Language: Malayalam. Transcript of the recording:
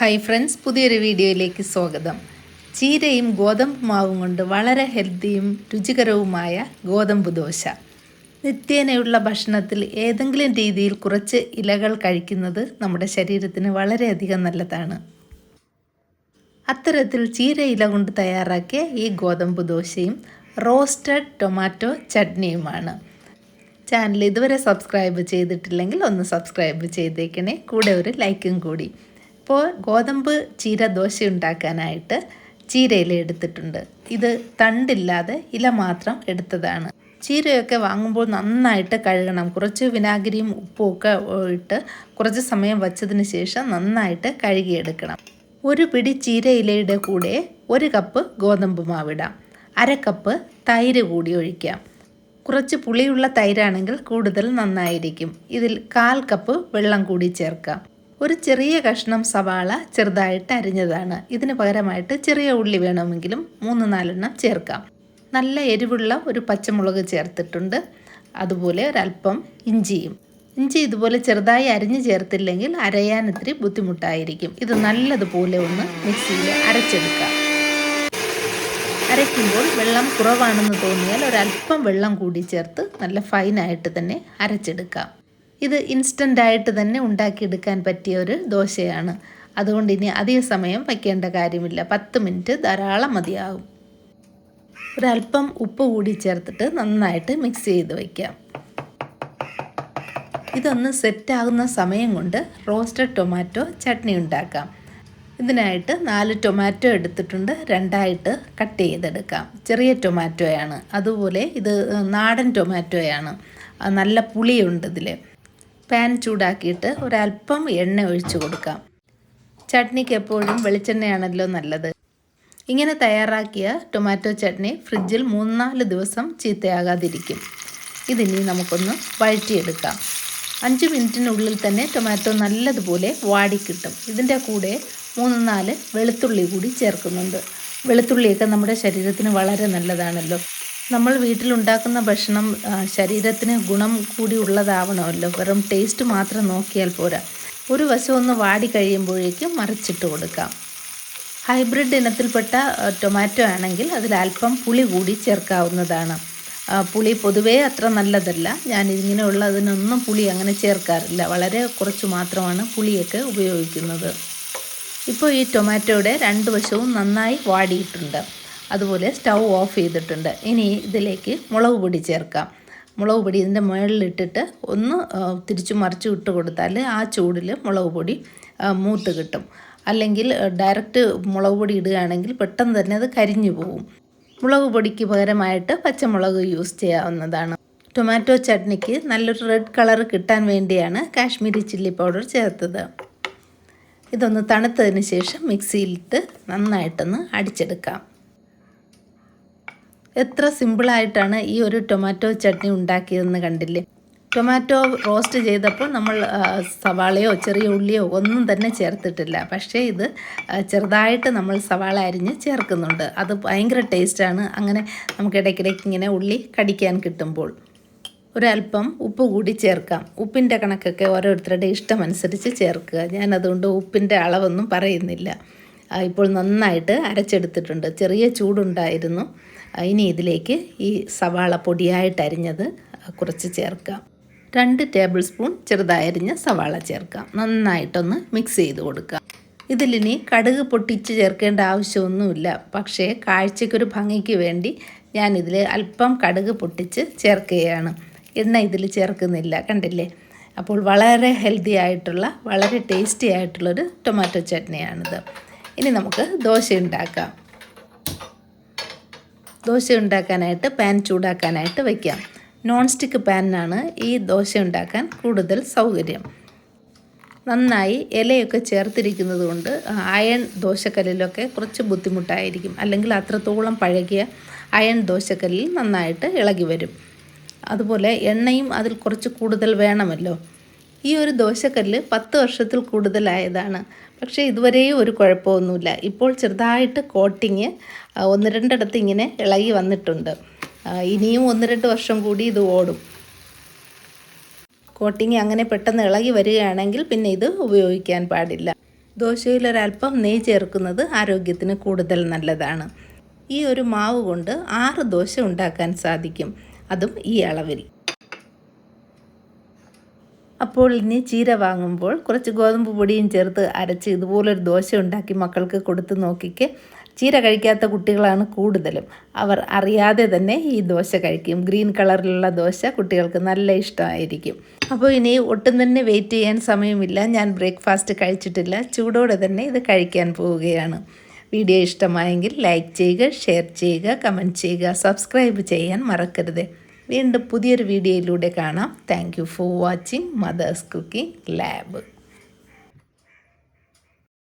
ഹായ് ഫ്രണ്ട്സ്, പുതിയൊരു വീഡിയോയിലേക്ക് സ്വാഗതം. ചീരയും ഗോതമ്പ് മാവും കൊണ്ട് വളരെ ഹെൽത്തിയും രുചികരവുമായ ഗോതമ്പ് ദോശ. നിത്യേനയുള്ള ഭക്ഷണത്തിൽ ഏതെങ്കിലും രീതിയിൽ കുറച്ച് ഇലകൾ കഴിക്കുന്നത് നമ്മുടെ ശരീരത്തിന് വളരെയധികം നല്ലതാണ്. അത്തരത്തിൽ ചീര ഇല കൊണ്ട് തയ്യാറാക്കിയ ഈ ഗോതമ്പ് ദോശയും റോസ്റ്റഡ് ടൊമാറ്റോ ചട്നിയുമാണ്. ചാനൽ ഇതുവരെ സബ്സ്ക്രൈബ് ചെയ്തിട്ടില്ലെങ്കിൽ ഒന്ന് സബ്സ്ക്രൈബ് ചെയ്തേക്കണേ, കൂടെ ഒരു ലൈക്കും കൂടി. ഇപ്പോൾ ഗോതമ്പ് ചീര ദോശ ഉണ്ടാക്കാനായിട്ട് ചീരയില എടുത്തിട്ടുണ്ട്. ഇത് തണ്ടില്ലാതെ ഇല മാത്രം എടുത്തതാണ്. ചീരയൊക്കെ വാങ്ങുമ്പോൾ നന്നായിട്ട് കഴുകണം. കുറച്ച് വിനാഗിരിയും ഉപ്പും ഒക്കെ ഇട്ട് കുറച്ച് സമയം വച്ചതിന് ശേഷം നന്നായിട്ട് കഴുകിയെടുക്കണം. ഒരു പിടി ചീരയിലയുടെ കൂടെ 1 കപ്പ് ഗോതമ്പ് മാവിടാം. 1/2 കപ്പ് തൈര് കൂടി ഒഴിക്കാം. കുറച്ച് പുളിയുള്ള തൈരാണെങ്കിൽ കൂടുതൽ നന്നായിരിക്കും. ഇതിൽ 1/4 കപ്പ് വെള്ളം കൂടി ചേർക്കാം. ഒരു ചെറിയ കഷ്ണം സവാള ചെറുതായിട്ട് അരിഞ്ഞതാണ്. ഇതിന് പകരമായിട്ട് ചെറിയ ഉള്ളി വേണമെങ്കിലും 3-4 ചേർക്കാം. നല്ല എരിവുള്ള ഒരു പച്ചമുളക് ചേർത്തിട്ടുണ്ട്. അതുപോലെ ഒരല്പം ഇഞ്ചി ഇതുപോലെ ചെറുതായി അരിഞ്ഞ് ചേർത്തില്ലെങ്കിൽ അരയാൻ ഇത്തിരി ബുദ്ധിമുട്ടായിരിക്കും. ഇത് നല്ലതുപോലെ ഒന്ന് മിക്സിയിൽ അരച്ചെടുക്കാം. അരയ്ക്കുമ്പോൾ വെള്ളം കുറവാണെന്ന് തോന്നിയാൽ ഒരല്പം വെള്ളം കൂടി ചേർത്ത് നല്ല ഫൈനായിട്ട് തന്നെ അരച്ചെടുക്കാം. ഇത് ഇൻസ്റ്റൻ്റായിട്ട് തന്നെ ഉണ്ടാക്കിയെടുക്കാൻ പറ്റിയ ഒരു ദോശയാണ്. അതുകൊണ്ട് ഇനി അധിക സമയം വയ്ക്കേണ്ട കാര്യമില്ല. 10 മിനിറ്റ് ധാരാളം മതിയാകും. ഒരല്പം ഉപ്പ് കൂടി ചേർത്തിട്ട് നന്നായിട്ട് മിക്സ് ചെയ്ത് വയ്ക്കാം. ഇതൊന്ന് സെറ്റാകുന്ന സമയം കൊണ്ട് റോസ്റ്റഡ് ടൊമാറ്റോ ചട്നി ഉണ്ടാക്കാം. ഇതിനായിട്ട് 4 ടൊമാറ്റോ എടുത്തിട്ടുണ്ട്. 2ആയിട്ട് കട്ട് ചെയ്തെടുക്കാം. ചെറിയ ടൊമാറ്റോയാണ്. അതുപോലെ ഇത് നാടൻ ടൊമാറ്റോയാണ്. നല്ല പുളിയുണ്ട് ഇതിൽ. പാൻ ചൂടാക്കിയിട്ട് ഒരല്പം എണ്ണ ഒഴിച്ചു കൊടുക്കാം. ചട്നിക്ക് എപ്പോഴും വെളിച്ചെണ്ണയാണല്ലോ നല്ലത്. ഇങ്ങനെ തയ്യാറാക്കിയ ടൊമാറ്റോ ചട്നി ഫ്രിഡ്ജിൽ 3-4 ദിവസം ചീത്തയാകാതിരിക്കും. ഇതിനി നമുക്കൊന്ന് വഴറ്റിയെടുക്കാം. 5 മിനിറ്റിനുള്ളിൽ തന്നെ ടൊമാറ്റോ നല്ലതുപോലെ വാടിക്കിട്ടും. ഇതിൻ്റെ കൂടെ 3-4 വെളുത്തുള്ളി കൂടി ചേർക്കുന്നുണ്ട്. വെളുത്തുള്ളിയൊക്കെ നമ്മുടെ ശരീരത്തിന് വളരെ നല്ലതാണല്ലോ. നമ്മൾ വീട്ടിലുണ്ടാക്കുന്ന ഭക്ഷണം ശരീരത്തിന് ഗുണം കൂടി ഉള്ളതാവണമല്ലോ. വെറും ടേസ്റ്റ് മാത്രം നോക്കിയാൽ പോരാ. ഒരു വശം ഒന്ന് വാടി കഴിയുമ്പോഴേക്കും മറിച്ചിട്ട് കൊടുക്കാം. ഹൈബ്രിഡ് ഇനത്തിൽപ്പെട്ട ടൊമാറ്റോ ആണെങ്കിൽ അതിലല്പം പുളി കൂടി ചേർക്കാവുന്നതാണ്. പുളി പൊതുവേ അത്ര നല്ലതല്ല. ഞാൻ ഇങ്ങനെയുള്ളതിനൊന്നും പുളി അങ്ങനെ ചേർക്കാറില്ല. വളരെ കുറച്ച് മാത്രമാണ് പുളിയൊക്കെ ഉപയോഗിക്കുന്നത്. ഇപ്പോൾ ഈ ടൊമാറ്റോയുടെ 2 വശവും നന്നായി വാടിയിട്ടുണ്ട്. അതുപോലെ സ്റ്റൗ ഓഫ് ചെയ്തിട്ടുണ്ട്. ഇനി ഇതിലേക്ക് മുളക് പൊടി ചേർക്കാം. മുളക് പൊടി ഇതിൻ്റെ മുകളിലിട്ടിട്ട് ഒന്ന് തിരിച്ചു മറിച്ചു ഇട്ട് കൊടുത്താൽ ആ ചൂടിൽ മുളക് പൊടി മൂത്ത് കിട്ടും. അല്ലെങ്കിൽ ഡയറക്റ്റ് മുളക് പൊടി ഇടുകയാണെങ്കിൽ പെട്ടെന്ന് തന്നെ അത് കരിഞ്ഞു പോകും. മുളക് പൊടിക്ക് പകരമായിട്ട് പച്ചമുളക് യൂസ് ചെയ്യാവുന്നതാണ്. ടൊമാറ്റോ ചട്നിക്ക് നല്ലൊരു റെഡ് കളർ കിട്ടാൻ വേണ്ടിയാണ് കാശ്മീരി ചില്ലി പൗഡർ ചേർത്തത്. ഇതൊന്ന് തണുത്തതിന് ശേഷം മിക്സിയിലിട്ട് നന്നായിട്ടൊന്ന് അടിച്ചെടുക്കാം. എത്ര സിമ്പിളായിട്ടാണ് ഈ ഒരു ടൊമാറ്റോ ചട്നി ഉണ്ടാക്കിയതെന്ന് കണ്ടില്ലേ. ടൊമാറ്റോ റോസ്റ്റ് ചെയ്തപ്പോൾ നമ്മൾ സവാളയോ ചെറിയ ഉള്ളിയോ ഒന്നും തന്നെ ചേർത്തിട്ടില്ല. പക്ഷേ ഇത് ചെറുതായിട്ട് നമ്മൾ സവാള അരിഞ്ഞ് ചേർക്കുന്നുണ്ട്. അത് ഭയങ്കര ടേസ്റ്റാണ്. അങ്ങനെ നമുക്ക് ഇടയ്ക്കിടയ്ക്ക് ഇങ്ങനെ ഉള്ളി കടിക്കാൻ കിട്ടുമ്പോൾ. ഒരല്പം ഉപ്പ് കൂടി ചേർക്കാം. ഉപ്പിൻ്റെ കണക്കൊക്കെ ഓരോരുത്തരുടെ ഇഷ്ടമനുസരിച്ച് ചേർക്കുക. ഞാനതുകൊണ്ട് ഉപ്പിൻ്റെ അളവൊന്നും പറയുന്നില്ല. ഇപ്പോൾ നന്നായിട്ട് അരച്ചെടുത്തിട്ടുണ്ട്. ചെറിയ ചൂടുണ്ടായിരുന്നു. ഇനി ഇതിലേക്ക് ഈ സവാള പൊടിയായിട്ട് അരിഞ്ഞത് കുറച്ച് ചേർക്കാം. 2 ടേബിൾ സ്പൂൺ ചെറുതായരിഞ്ഞ സവാള ചേർക്കാം. നന്നായിട്ടൊന്ന് മിക്സ് ചെയ്ത് കൊടുക്കാം. ഇതിലിനി കടുക് പൊട്ടിച്ച് ചേർക്കേണ്ട ആവശ്യമൊന്നുമില്ല. പക്ഷേ കാഴ്ചയ്ക്കൊരു ഭംഗിക്ക് വേണ്ടി ഞാനിതിൽ അല്പം കടുക് പൊട്ടിച്ച് ചേർക്കുകയാണ്. എണ്ണ ഇതിൽ ചേർക്കുന്നില്ല, കണ്ടില്ലേ. അപ്പോൾ വളരെ ഹെൽത്തി ആയിട്ടുള്ള വളരെ ടേസ്റ്റി ആയിട്ടുള്ളൊരു ടൊമാറ്റോ ചട്നിയാണിത്. ഇനി നമുക്ക് ദോശ ഉണ്ടാക്കാം. ദോശ ഉണ്ടാക്കാനായിട്ട് പാൻ ചൂടാക്കാനായിട്ട് വയ്ക്കാം. നോൺ സ്റ്റിക്ക് പാനിനാണ് ഈ ദോശ ഉണ്ടാക്കാൻ കൂടുതൽ സൗകര്യം. നന്നായി ഇലയൊക്കെ ചേർത്തിരിക്കുന്നത് കൊണ്ട് അയൺ ദോശക്കല്ലിലൊക്കെ കുറച്ച് ബുദ്ധിമുട്ടായിരിക്കും. അല്ലെങ്കിൽ അത്രത്തോളം പഴകിയ അയൺ ദോശക്കല്ലിൽ നന്നായിട്ട് ഇളകി വരും. അതുപോലെ എണ്ണയും അതിൽ കുറച്ച് കൂടുതൽ വേണമല്ലോ. ഈ ഒരു ദോശക്കല്ല് 10 വർഷത്തിൽ കൂടുതലായതാണ്. പക്ഷേ ഇതുവരെയും ഒരു കുഴപ്പമൊന്നുമില്ല. ഇപ്പോൾ ചെറുതായിട്ട് കോട്ടിങ് 1-2 ഇങ്ങനെ ഇളകി വന്നിട്ടുണ്ട്. ഇനിയും 1-2 വർഷം കൂടി ഇത് ഓടും. കോട്ടിങ് അങ്ങനെ പെട്ടെന്ന് ഇളകി വരികയാണെങ്കിൽ പിന്നെ ഇത് ഉപയോഗിക്കാൻ പാടില്ല. ദോശയിലൊരല്പം നെയ്യ് ചേർക്കുന്നത് ആരോഗ്യത്തിന് കൂടുതൽ നല്ലതാണ്. ഈ ഒരു മാവ് കൊണ്ട് 6 ദോശ ഉണ്ടാക്കാൻ സാധിക്കും, അതും ഈ അളവിൽ. അപ്പോൾ ഇനി ചീര വാങ്ങുമ്പോൾ കുറച്ച് ഗോതമ്പ് പൊടിയും ചേർത്ത് അരച്ച് ഇതുപോലൊരു ദോശ ഉണ്ടാക്കി മക്കൾക്ക് കൊടുത്ത് നോക്കിക്ക്. ചീര കഴിക്കാത്ത കുട്ടികളാണ് കൂടുതലും. അവർ അറിയാതെ തന്നെ ഈ ദോശ കഴിക്കും. ഗ്രീൻ കളറിലുള്ള ദോശ കുട്ടികൾക്ക് നല്ല ഇഷ്ടമായിരിക്കും. അപ്പോൾ ഇനി ഒട്ടും തന്നെ വെയിറ്റ് ചെയ്യാൻ സമയമില്ല. ഞാൻ ബ്രേക്ക്ഫാസ്റ്റ് കഴിച്ചിട്ടില്ല. ചൂടോടെ തന്നെ ഇത് കഴിക്കാൻ പോവുകയാണ്. വീഡിയോ ഇഷ്ടമായെങ്കിൽ ലൈക്ക് ചെയ്യുക, ഷെയർ ചെയ്യുക, കമൻറ്റ് ചെയ്യുക, സബ്സ്ക്രൈബ് ചെയ്യാൻ മറക്കരുത്. വീണ്ടും പുതിയൊരു വീഡിയോയിലൂടെ കാണാം. Thank you for watching Mother's Cooking lab.